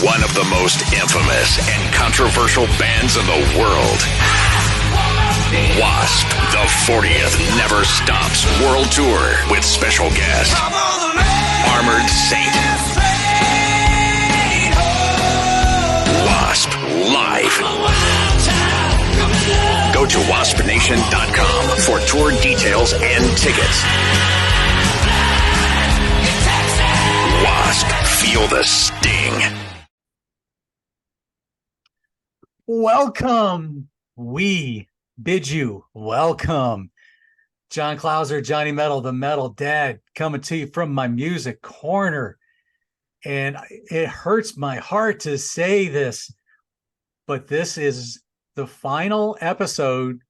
one of the most infamous and controversial bands in the world. W.A.S.P, the 40th Never Stops World Tour with special guest, Armored Saint. W.A.S.P live. Go to waspnation.com for tour details and tickets. W.A.S.P, feel the sting. Welcome. We bid you welcome. John Clauser, Johnny Metal, the Metal Dad, coming to you from my music corner. And it hurts my heart to say this, but this is the final episode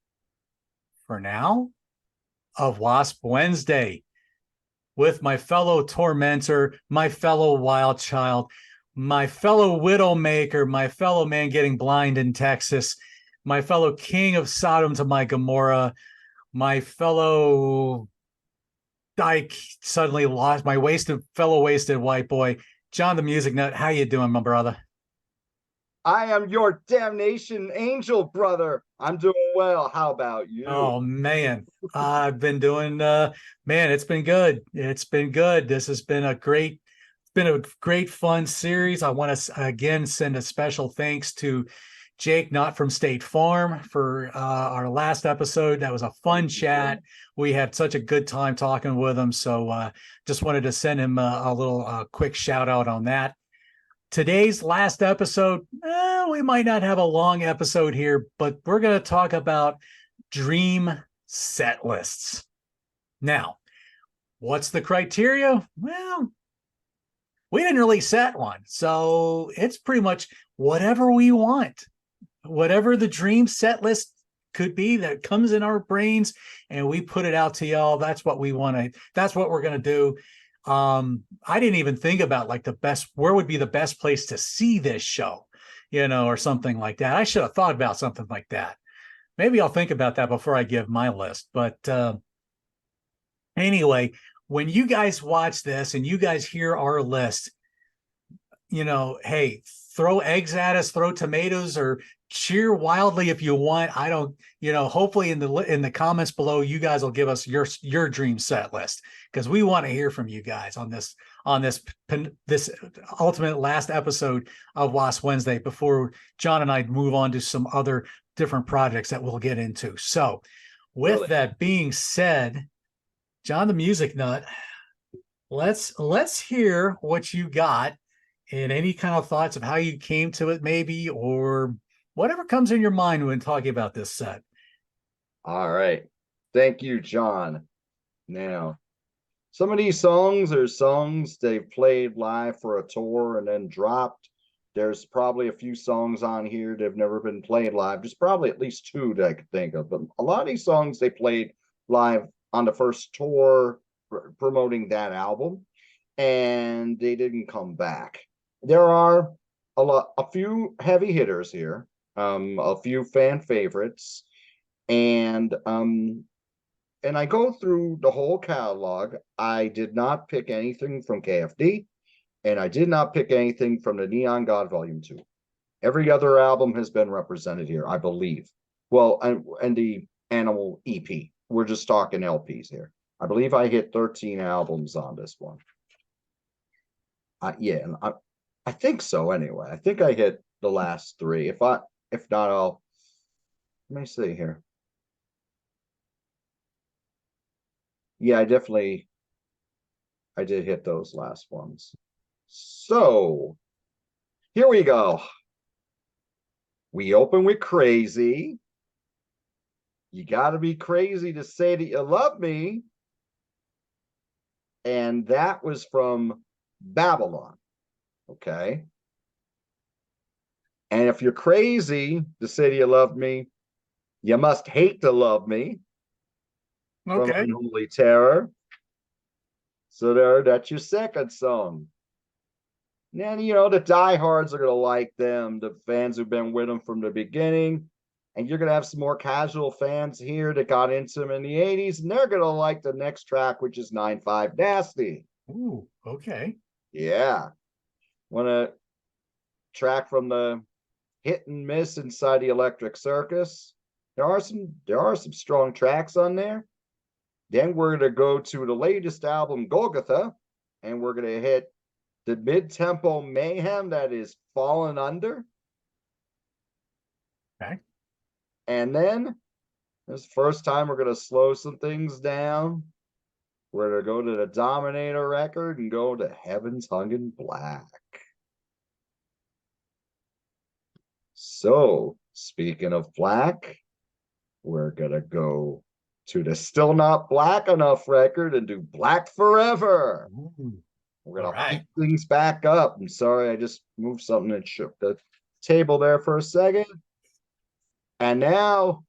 for now of W.A.S.P Wednesday with my fellow tormentor, my fellow wild child, my fellow widowmaker, my fellow man getting blind in Texas, my fellow king of Sodom to my Gomorrah, my fellow I suddenly lost my fellow wasted white boy, John the Music Nut. How you doing, my brother? I am your damnation angel, brother. I'm doing well. How about you? Oh, man. I've been doing, man, it's been good. It's been good. This has been a great fun series. I want to, again, send a special thanks to Jake, not from State Farm, for our last episode. That was a fun chat. We had such a good time talking with him. So just wanted to send him a little quick shout out on that. Today's last episode, we might not have a long episode here, but we're going to talk about dream set lists. Now, what's the criteria? Well, we didn't really set one. So it's pretty much whatever we want, whatever the dream set list could be that comes in our brains, and we put it out to y'all. That's what we want to, that's what we're going to do. I didn't even think about like where would be the best place to see this show, or something like that. I should have thought about something like that. Maybe I'll think about that before I give my list. But anyway, when you guys watch this and you guys hear our list, hey, throw eggs at us, throw tomatoes, or cheer wildly if you want. I don't, hopefully in the comments below, you guys will give us your dream set list, because we want to hear from you guys on this ultimate last episode of W.A.S.P Wednesday before John and I move on to some other different projects that we'll get into. So with that being said, John the Music Nut, let's hear what you got and any kind of thoughts of how you came to it, maybe, or whatever comes in your mind when talking about this set. All right. Thank you, John. Now, some of these songs are songs they've played live for a tour and then dropped. There's probably a few songs on here that have never been played live. There's probably at least two that I could think of. But a lot of these songs they played live on the first tour promoting that album, and they didn't come back. There are a few heavy hitters here, a few fan favorites, and I go through the whole catalog. I did not pick anything from KFD, and I did not pick anything from the Neon God Volume 2. Every other album has been represented here, I believe. Well, and the Animal EP. We're just talking LPs here. I believe I hit 13 albums on this one. Yeah, and I think so anyway. I think I hit the last three. If not, let me see here. Yeah, I did hit those last ones. So here we go. We open with Crazy. You gotta be crazy to say that you love me. And that was from Babylon. Okay. And if you're crazy to say that you love me, you must hate to love me. Okay. From Unholy Terror. So that's your second song. And the diehards are gonna like them, the fans who've been with them from the beginning. And you're gonna have some more casual fans here that got into them in the 80s, and they're gonna like the next track, which is 9-5 Nasty. Ooh, okay. Yeah. track from the Hit and Miss Inside the Electric Circus. There are some strong tracks on there. Then we're going to go to the latest album, Golgotha, and we're going to hit the mid-tempo mayhem that is Fallen Under. Okay. And then this first time we're going to slow some things down. We're going to go to the Dominator record and go to Heaven's Hung in Black. So, speaking of black, we're going to go to the Still Not Black Enough record and do Black Forever. Ooh. We're going All to right. pick things back up. I'm sorry, I just moved something and shook the table there for a second. And now,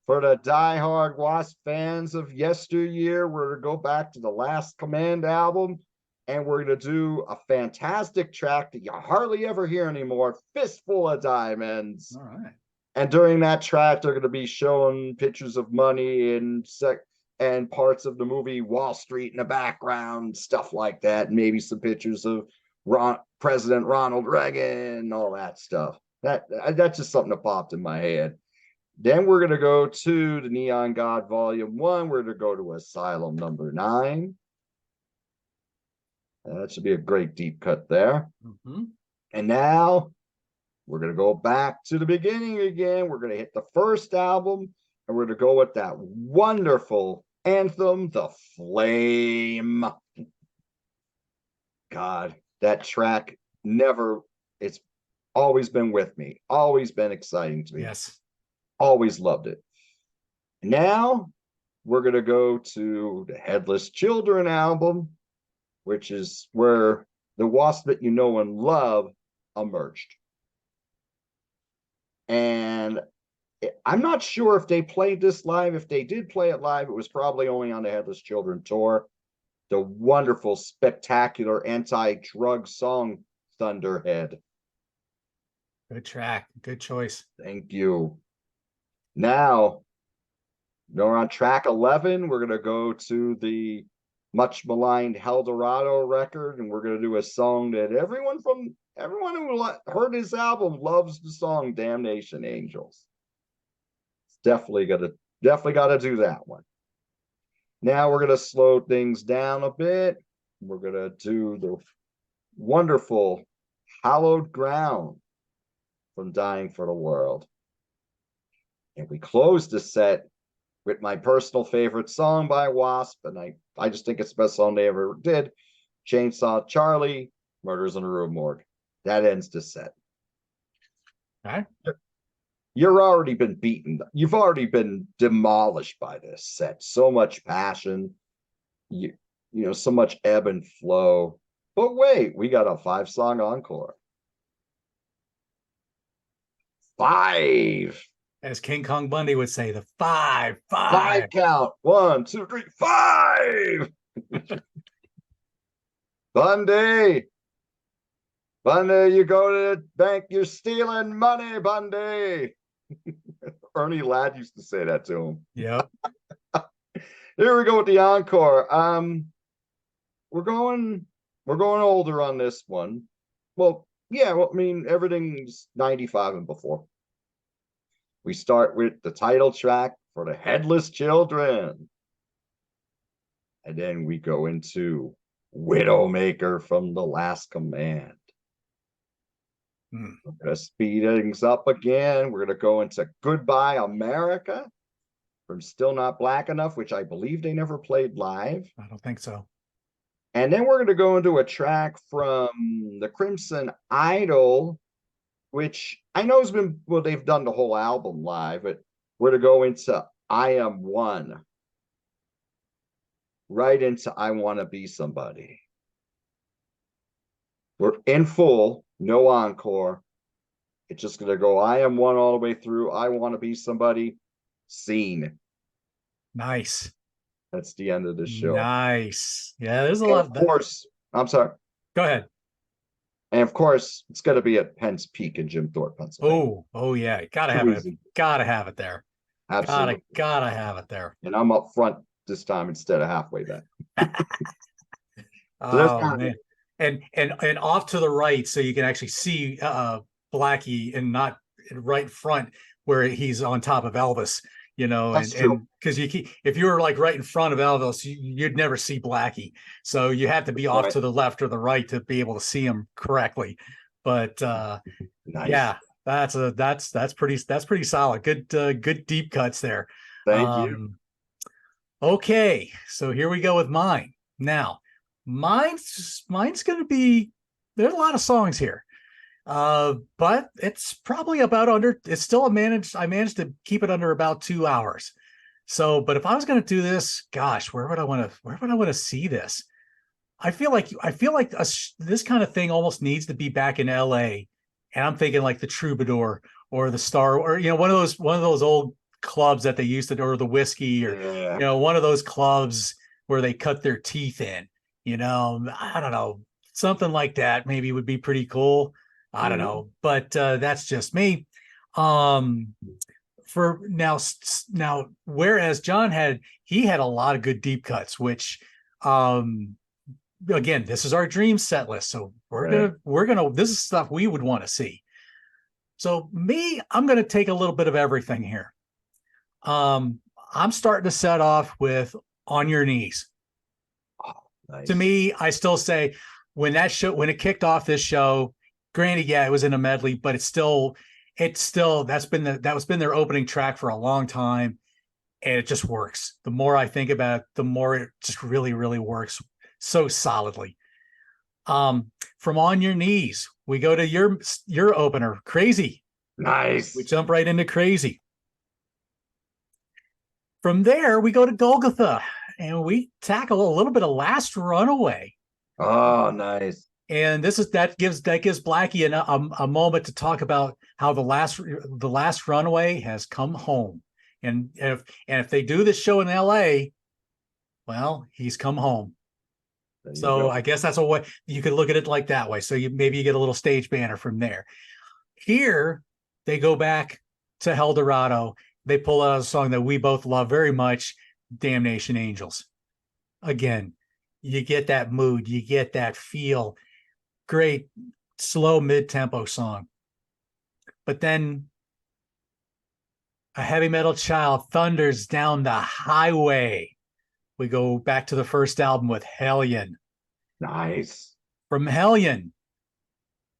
for the diehard W.A.S.P fans of yesteryear, we're going to go back to the Last Command album, and we're going to do a fantastic track that you hardly ever hear anymore, Fistful of Diamonds. All right. And during that track, they're going to be showing pictures of money and parts of the movie Wall Street in the background, stuff like that. Maybe some pictures of President Ronald Reagan, all that stuff. That's just something that popped in my head. Then we're going to go to the Neon God Volume 1. We're going to go to Asylum number 9. That should be a great deep cut there. Mm-hmm. And now we're going to go back to the beginning again. We're going to hit the first album, and we're going to go with that wonderful anthem, The Flame. God, that track it's always been with me, always been exciting to me. Yes. Always loved it. Now we're going to go to the Headless Children album, which is where the W.A.S.P that you know and love emerged. And I'm not sure if they played this live. If they did play it live, it was probably only on the Headless Children tour. The wonderful, spectacular anti-drug song, Thunderhead. Good track. Good choice. Thank you. Now, we're on track 11. We're going to go to the much maligned Eldorado record, and we're going to do a song that everyone who heard his album loves, the song Damnation Angels. It's definitely got to do that one. Now we're going to slow things down a bit. We're going to do the wonderful Hallowed Ground from Dying for the World. And we close the set with my personal favorite song by W.A.S.P, and I just think it's the best song they ever did, Chainsaw Charlie, Murders in a Rue Morgue. That ends the set. All right. You've already been beaten. You've already been demolished by this set. So much passion, so much ebb and flow. But wait, we got a 5-song encore. 5. As King Kong Bundy would say, the 5 count. 1, 2, 3, 5. Bundy, you go to the bank, you're stealing money, Bundy. Ernie Ladd used to say that to him. Yep. Here we go with the encore. We're going older on this one. Well, yeah, I mean, everything's 95 and before. We start with the title track for the Headless Children. And then we go into Widowmaker from The Last Command. We're going to speed things up again. We're going to go into Goodbye America from Still Not Black Enough, which I believe they never played live. I don't think so. And then we're going to go into a track from the Crimson Idol, which I know they've done the whole album live, but we're going to go into I Am One. Right into I Want to Be Somebody. We're in full, no encore. It's just going to go I Am One all the way through. I Want to Be Somebody. Scene. Nice. That's the end of the show. Nice. Yeah, there's a lot of that. Of course, I'm sorry. Go ahead. And of course, it's going to be at Penn's Peak in Jim Thorpe, Pennsylvania. Oh yeah. Gotta have it. Gotta have it there. Absolutely. Gotta have it there. And I'm up front this time instead of halfway back. Oh man. and off to the right, so you can actually see Blackie, and not right in front where he's on top of Elvis. That's true. And because if you were like right in front of Elvis, you'd never see Blackie. So you have to be off Right. to the left or the right to be able to see him correctly. But Nice. yeah, that's pretty solid. Good deep cuts there. Thank you. Okay, so here we go with mine. Now, mine's going to be, there's a lot of songs here. But it's probably about under, it's still I managed to keep it under about 2 hours. So, but if I was going to do this, gosh, where would I want to see this? I feel like this kind of thing almost needs to be back in LA. And I'm thinking like the Troubadour or the Star, or, one of those old clubs that they used to, or the Whiskey, or, one of those clubs where they cut their teeth in, I don't know, something like that maybe would be pretty cool. I don't know, but that's just me. For now, whereas John had a lot of good deep cuts, which, again, this is our dream set list, so we're gonna this is stuff we would want to see. So I'm gonna take a little bit of everything here. I'm starting to set off with "On Your Knees." Oh, nice. To me, I still say when it kicked off this show. Granted, yeah, it was in a medley, but it's still that's been their opening track for a long time, and it just works. The more I think about it, the more it just really, really works so solidly. From "On Your Knees," we go to your opener, "Crazy." Nice. We jump right into "Crazy." From there, we go to "Golgotha," and we tackle a little bit of "Last Runaway." Oh, nice. And that gives Blackie a moment to talk about how the last runaway has come home, and if they do this show in LA, well, he's come home. So I guess that's a way you could look at it like that way. So maybe you get a little stage banner from there. Here they go back to "Hell Dorado." They pull out a song that we both love very much, "Damnation Angels." Again, you get that mood, you get that feel. Great slow mid-tempo song. But then a heavy metal child thunders down the highway. We go back to the first album with "Hellion." Nice. From "Hellion,"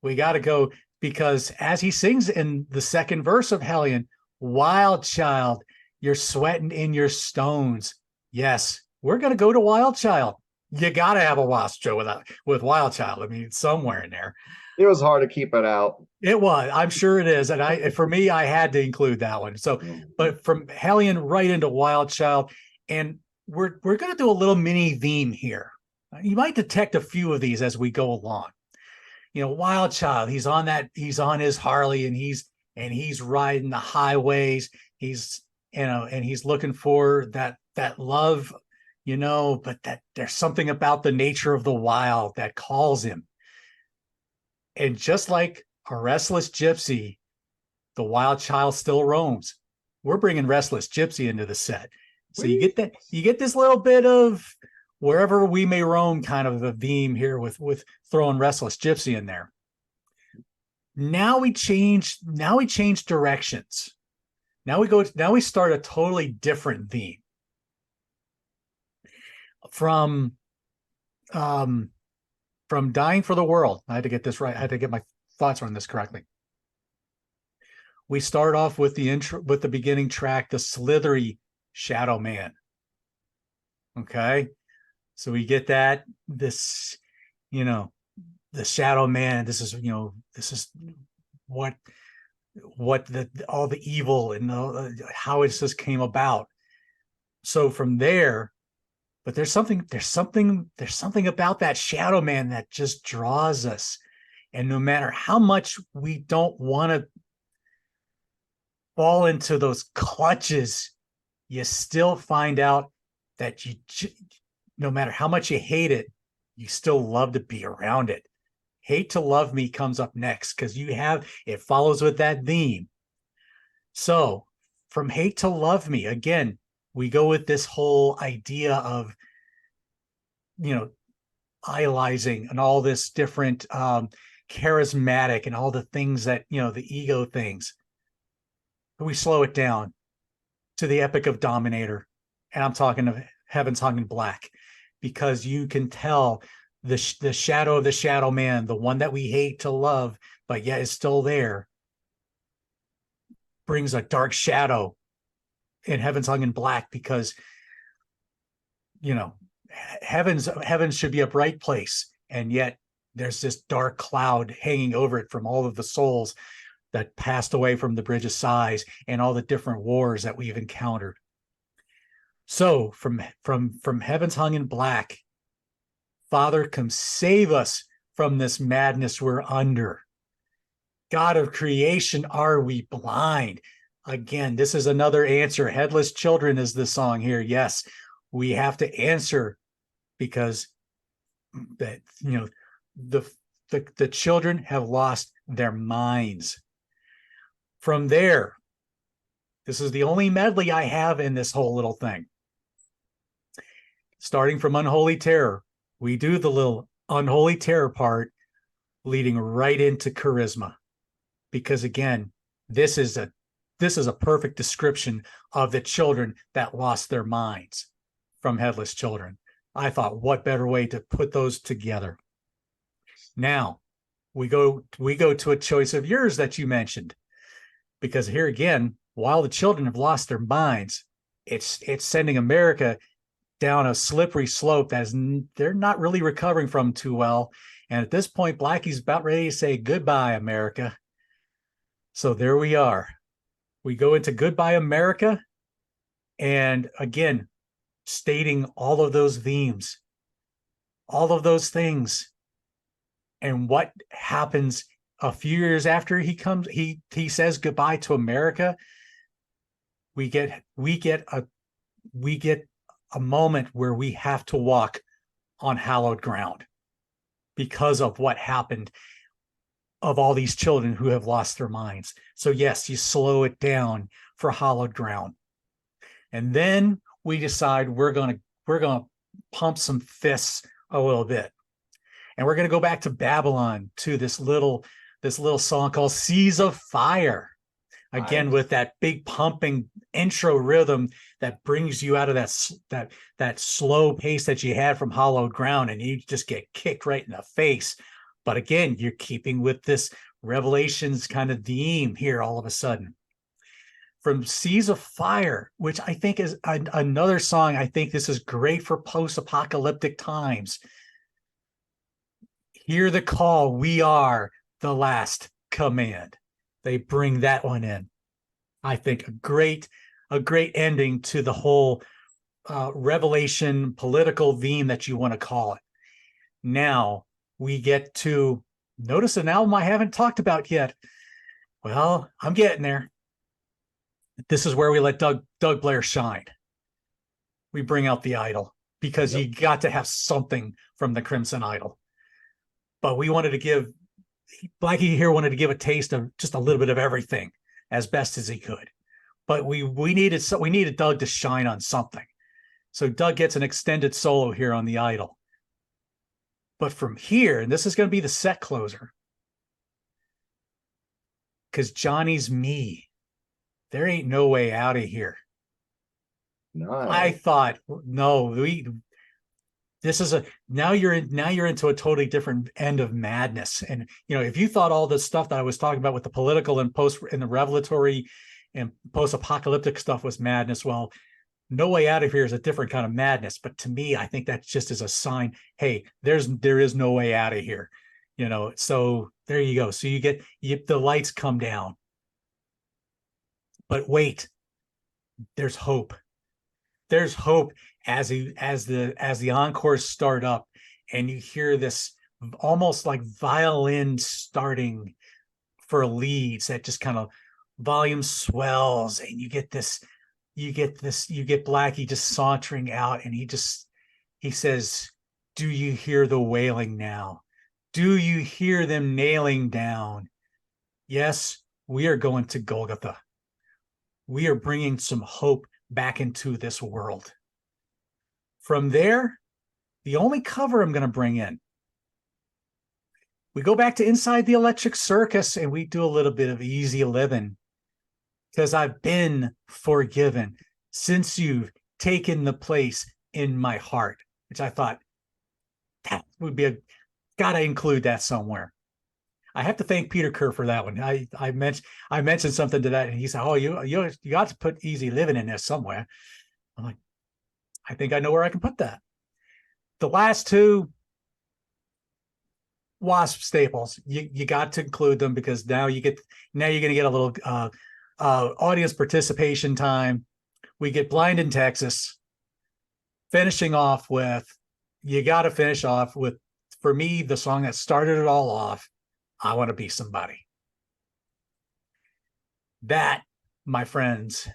we got to go, because as he sings in the second verse of "Hellion," "Wild Child, you're sweating in your stones." Yes, we're going to go to "Wild Child." You got to have a W.A.S.P show with "Wild Child." I mean, somewhere in there. It was hard to keep it out. It was. I'm sure it is. And for me, I had to include that one. So, but from "Hellion" right into "Wild Child," and we're going to do a little mini theme here. You might detect a few of these as we go along. "Wild Child," he's on his Harley, and he's riding the highways. He's, and he's looking for that love, but that there's something about the nature of the wild that calls him. And just like a restless gypsy, the wild child still roams. We're bringing "Restless Gypsy" into the set. So you get this little bit of wherever we may roam kind of a theme here with throwing "Restless Gypsy" in there. Now we change directions. Now we start a totally different theme. From "Dying for the World." I had to get this right. I had to get my thoughts on this correctly. We start off with the beginning track, the slithery "Shadow Man." Okay. So we get the Shadow Man. This is what all the evil and how it just came about. So from there, but there's something about that Shadow Man that just draws us. And no matter how much we don't want to fall into those clutches, you still find out that no matter how much you hate it, you still love to be around it. "Hate to Love Me" comes up next, because it follows with that theme. So from "Hate to Love Me," again, we go with this whole idea of idolizing and all this different charismatic and all the things that, the ego things. We slow it down to the epic of Dominator. And I'm talking of Heaven's Hung in Black, because you can tell the shadow of the shadow man, the one that we hate to love, but yet is still there, brings a dark shadow in Heaven's Hung in Black, because heaven should be a bright place, and yet there's this dark cloud hanging over it from all of the souls that passed away from the Bridge of Sighs and all the different wars that we've encountered. So from Heaven's Hung in Black, Father, come save us from this madness we're under. God of creation, are we blind? Again, this is another answer. Headless Children is the song here. Yes, we have to answer, because that the children have lost their minds. From there, this is the only medley I have in this whole little thing. Starting from Unholy Terror, we do the little Unholy Terror part, leading right into Charisma, because again, this is a perfect description of the children that lost their minds from Headless Children. I thought, what better way to put those together? Now we go to a choice of yours that you mentioned, because here again, while the children have lost their minds, it's sending America down a slippery slope that they're not really recovering from too well. And at this point, Blackie's about ready to say goodbye, America. So there we are. We go into Goodbye America, and again, stating all of those themes, all of those things. And what happens a few years after he says goodbye to America, we get a moment where we have to walk on hallowed ground because of what happened, of all these children who have lost their minds. So yes, you slow it down for hallowed ground. And then we decide we're going to pump some fists a little bit. And we're going to go back to Babylon, to this little song called Seas of Fire. Again, Nice. with that big pumping intro rhythm that brings you out of that slow pace that you had from Hallowed Ground, and you just get kicked right in the face. But again, you're keeping with this Revelations kind of theme here all of a sudden. From Seas of Fire, which I think is another song, I think this is great for post-apocalyptic times. Hear the call, we are the last command. They bring that one in. I think a great ending to the whole Revelation political theme that you want to call it. Now we get to notice an album I haven't talked about yet. Well, I'm getting there. This is where we let Doug Blair shine. We bring out the Idol, because you got to have something from the Crimson Idol. But we wanted to give Blackie here wanted to give a taste of just a little bit of everything as best as he could. But we needed Doug to shine on something. So Doug gets an extended solo here on the Idol. But from here, and this is going to be the set closer, because Johnny's Me, there ain't no way out of here. Nice. I thought, no, this is now you're into a totally different end of madness. And if you thought all the stuff that I was talking about with the political and the revelatory and post-apocalyptic stuff was madness, well, No Way Out of Here is a different kind of madness. But to me, I think that just is a sign, hey, there is no way out of here. So there you go. So the lights come down. But wait, there's hope. There's hope as the encores start up, and you hear this almost like violin starting for leads that just kind of volume swells, and you get Blackie just sauntering out, and he says, "Do you hear the wailing now? Do you hear them nailing down? Yes, we are going to Golgotha. We are bringing some hope back into this world." From there, The only cover I'm going to bring in, we go back to Inside the Electric Circus and we do a little bit of Easy Living, because I've been forgiven since you've taken the place in my heart, which I thought that would be gotta include that somewhere. I have to thank Peter Kerr for that one. I mentioned something to that, and he said, "Oh, you got to put Easy Living in there somewhere." I'm like, I think I know where I can put that. The last two W.A.S.P staples, you got to include them, because now you're going to get a little audience participation time. We get Blind in Texas. Finishing off with, you got to finish off with, for me, the song that started it all off, I Want to Be Somebody. That, my friends,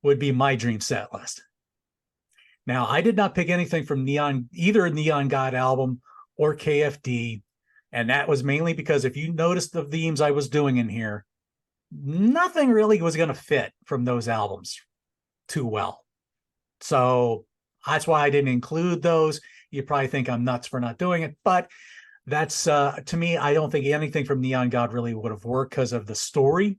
would be my dream set list. Now, I did not pick anything from either Neon God album or KFD. And that was mainly because if you noticed the themes I was doing in here, nothing really was going to fit from those albums too well. So that's why I didn't include those. You probably think I'm nuts for not doing it, but that's to me, I don't think anything from Neon God really would have worked because of the story.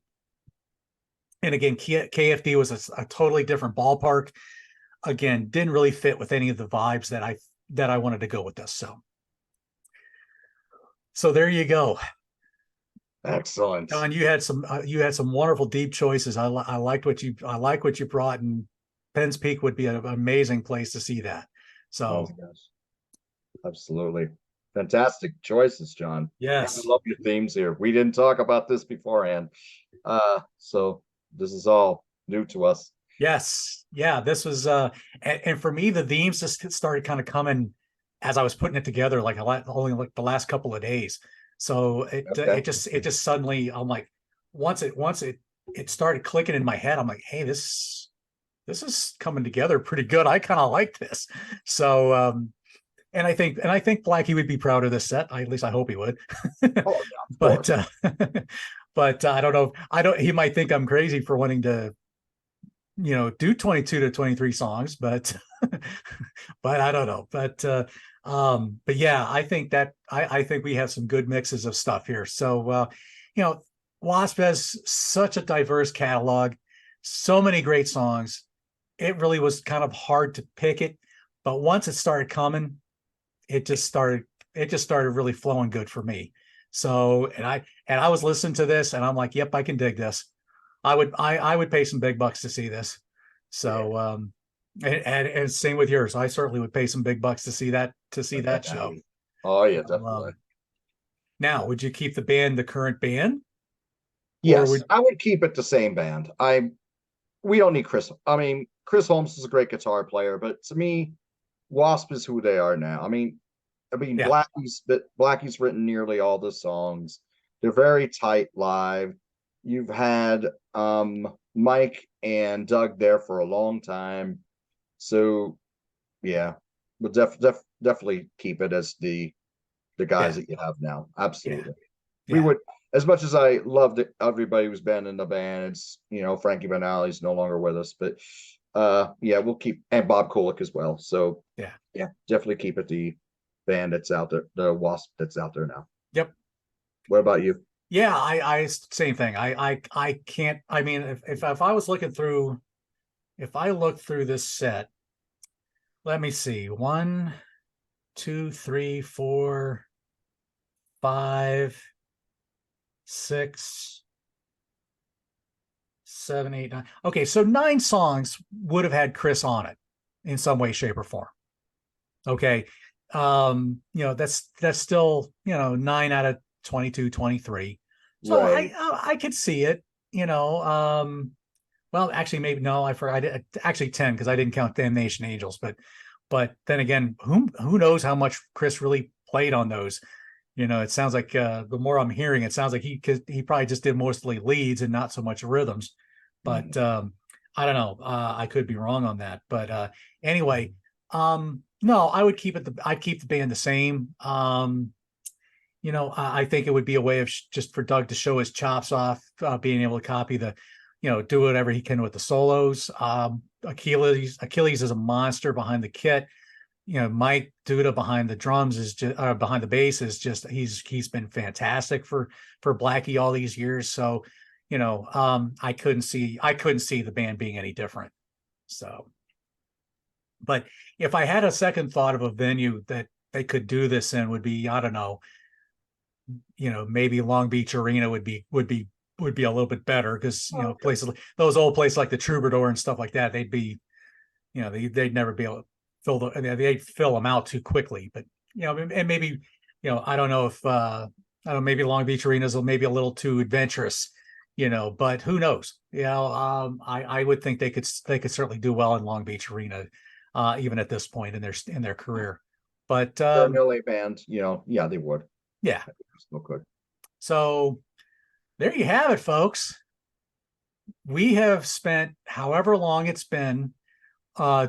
And again, KFD was a totally different ballpark. Again, didn't really fit with any of the vibes that I wanted to go with this. So there you go. Excellent. Don, you had some wonderful deep choices. I like what you brought, and Penn's Peak would be an amazing place to see that. So, oh, absolutely fantastic choices, John. Yes, I love your themes here. We didn't talk about this beforehand, so this is all new to us. Yes, yeah. This was and for me, the themes just started kind of coming as I was putting it together, like only like the last couple of days. So it just suddenly, I'm like, once it started clicking in my head, I'm like, hey, this is coming together pretty good. I kind of like this. So and I think Blackie would be proud of this set. At least I hope he would. Oh, yeah, but I don't know. He might think I'm crazy for wanting to, do 22 to 23 songs, but but I don't know. But yeah, I think I think we have some good mixes of stuff here. So W.A.S.P has such a diverse catalog, so many great songs. It really was kind of hard to pick it, but once it started coming, it just started really flowing good for me. So and I was listening to this and I'm like, yep, I can dig this. I would pay some big bucks to see this. So and same with yours. I certainly would pay some big bucks to see that show. Oh yeah, definitely. Now, would you keep the current band? Yes, I would keep it the same band. We don't need Chris. I mean, Chris Holmes is a great guitar player, but to me, W.A.S.P is who they are now. I mean, yeah. Blackie's written nearly all the songs. They're very tight live. You've had Mike and Doug there for a long time. So yeah, we'll definitely keep it as the guys that you have now. Absolutely. Yeah. We would, as much as I loved everybody who's been in the band, it's Frankie Banali's no longer with us, but yeah, we'll keep, and Bob Kulick as well. So yeah, definitely keep it the band that's out there, the W.A.S.P that's out there now. Yep. What about you? Yeah, I same thing. I can't. I mean, if I was looking through, if I looked through this set, let me see. 1, 2, 3, 4, 5, 6, 7, 8, 9. Okay, so 9 songs would have had Chris on it in some way, shape, or form. Okay. That's still, 9 out of 22, 23. So right. I could see it, well, actually, maybe no, I forgot. Actually 10, because I didn't count Damnation Angels, but then again, who knows how much Chris really played on those? It sounds like the more I'm hearing, it sounds like he probably just did mostly leads and not so much rhythms. But I don't know. I could be wrong on that. But anyway, no, I would keep it. I'd keep the band the same. I think it would be a way of just for Doug to show his chops off, being able to copy the, do whatever he can with the solos. Achilles is a monster behind the kit. Mike Duda behind the drums is just behind the bass is just he's been fantastic for Blackie all these years. So, I couldn't see the band being any different. So, but if I had a second thought of a venue that they could do this in, would be, I don't know, maybe Long Beach Arena would be a little bit better, because places like those old places like the Troubadour and stuff like that, they'd be, they'd never be able to they'd fill them out too quickly. But and maybe, I don't know if I don't know, maybe Long Beach Arenas will maybe a little too adventurous, but who knows? I would think they could certainly do well in Long Beach Arena, even at this point in their career. But they're an LA band, yeah, they would. Yeah. Still could. So there you have it, folks. We have spent however long it's been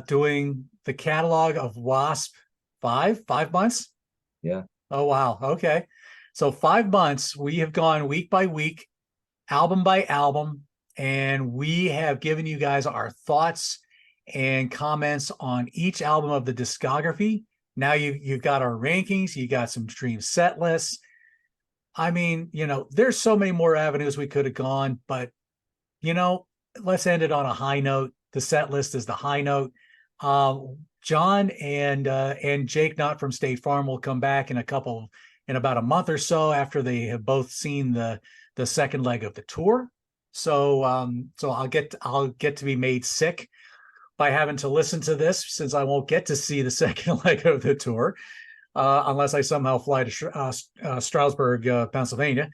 doing the catalog of W.A.S.P. 5 months. Yeah. Oh, wow. Okay. So 5 months, we have gone week by week, album by album, and we have given you guys our thoughts and comments on each album of the discography. Now you've got our rankings, you got some dream set lists. I mean, there's so many more avenues we could have gone, but let's end it on a high note. The set list is the high note. John and Jake Knott from State Farm will come back in about a month or so after they have both seen the second leg of the tour. So I'll get to be made sick by having to listen to this, since I won't get to see the second leg of the tour unless I somehow fly to Stroudsburg, Pennsylvania.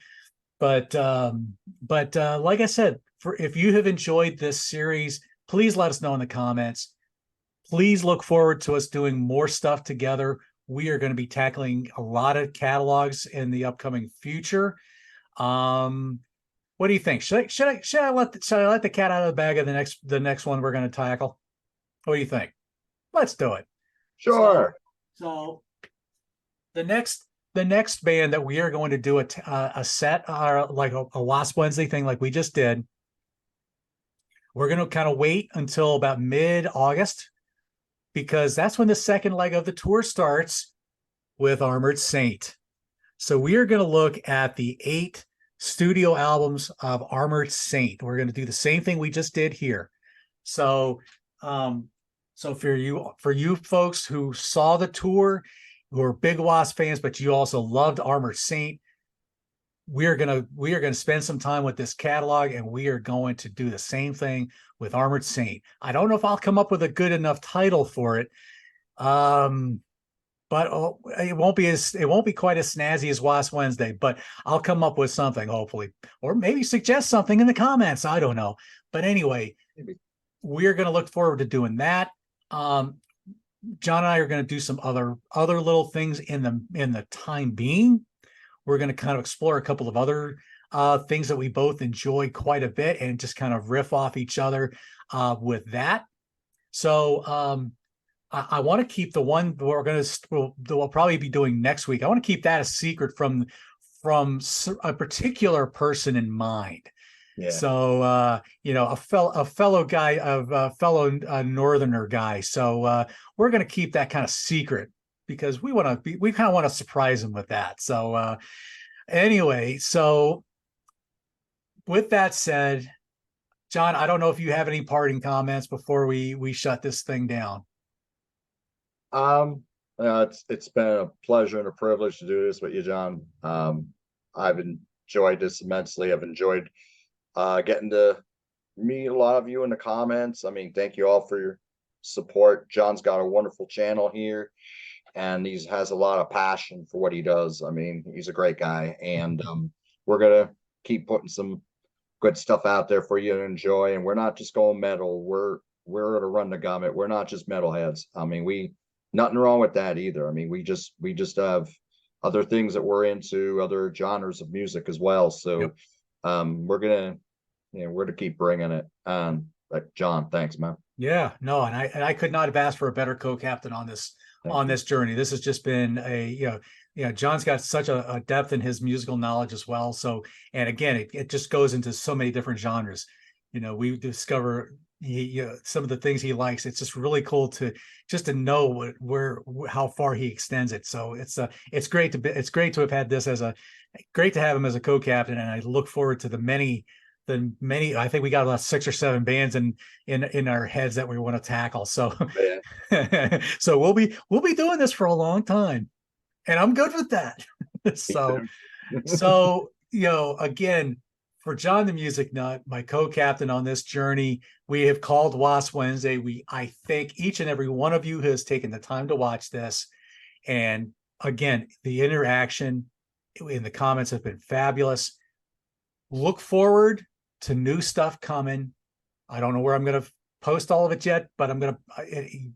But like I said, if you have enjoyed this series, please let us know in the comments. Please look forward to us doing more stuff together. We are going to be tackling a lot of catalogs in the upcoming future. What do you think? Should I let the cat out of the bag of the next one we're going to tackle? What do you think? Let's do it. Sure. So the next band that we are going to do a set, like a W.A.S.P. Wednesday thing, like we just did. We're going to kind of wait until about mid-August, because that's when the second leg of the tour starts with Armored Saint. So we are going to look at the 8 studio albums of Armored Saint. We're going to do the same thing we just did here. So for you folks who saw the tour, who are big W.A.S.P. fans, but you also loved Armored Saint, we are gonna spend some time with this catalog, and we are going to do the same thing with Armored Saint. I don't know if I'll come up with a good enough title for it, but it won't be quite as snazzy as W.A.S.P. Wednesday. But I'll come up with something, hopefully, or maybe suggest something in the comments. I don't know, but anyway, we're going to look forward to doing that. John and I are going to do some other little things in the time being. We're going to kind of explore a couple of other things that we both enjoy quite a bit, and just kind of riff off each other with that. So I want to keep the one we'll probably be doing next week. I want to keep that a secret from a particular person in mind. Yeah. So a fellow guy northerner guy. So we're going to keep that kind of secret, because we kind of want to surprise him with that. So anyway, so with that said, John, I don't know if you have any parting comments before we shut this thing down. It's been a pleasure and a privilege to do this with you, John. I've enjoyed this immensely. I've enjoyed getting to meet a lot of you in the comments. I mean, thank you all for your support. John's got a wonderful channel here, and he has a lot of passion for what he does. I mean, he's a great guy, and we're gonna keep putting some good stuff out there for you to enjoy. And we're not just going metal. We're to run the gamut. We're not just metalheads. I mean, nothing wrong with that either. I mean, we just have other things that we're into, other genres of music as well. So yep. We're to keep bringing it. Like John, thanks, man. Yeah, no, and I could not have asked for a better co-captain on this journey. This has just been John's got such a depth in his musical knowledge as well. So, and again, it just goes into so many different genres. We discover some of the things he likes. It's just really cool to know how far he extends it. So it's great to have had this great to have him as a co-captain, and I look forward to the many. I think we got about 6 or 7 bands in our heads that we want to tackle. So so we'll be doing this for a long time, and I'm good with that. So again, for John the Music Nut, my co-captain on this journey, we have called W.A.S.P Wednesday. I thank each and every one of you who has taken the time to watch this. And again, the interaction in the comments have been fabulous. Look forward to new stuff coming. I don't know where I'm going to post all of it yet, but I'm going to,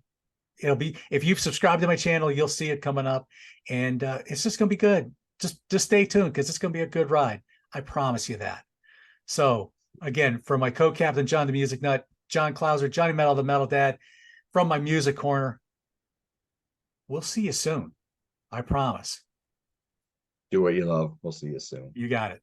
it'll be, if you've subscribed to my channel, you'll see it coming up, and it's just going to be good. Just stay tuned, because it's going to be a good ride. I promise you that. So again, from my co-captain, John the Music Nut, John Clauser, Johnny Metal, the Metal Dad, from my music corner, we'll see you soon. I promise. Do what you love. We'll see you soon. You got it.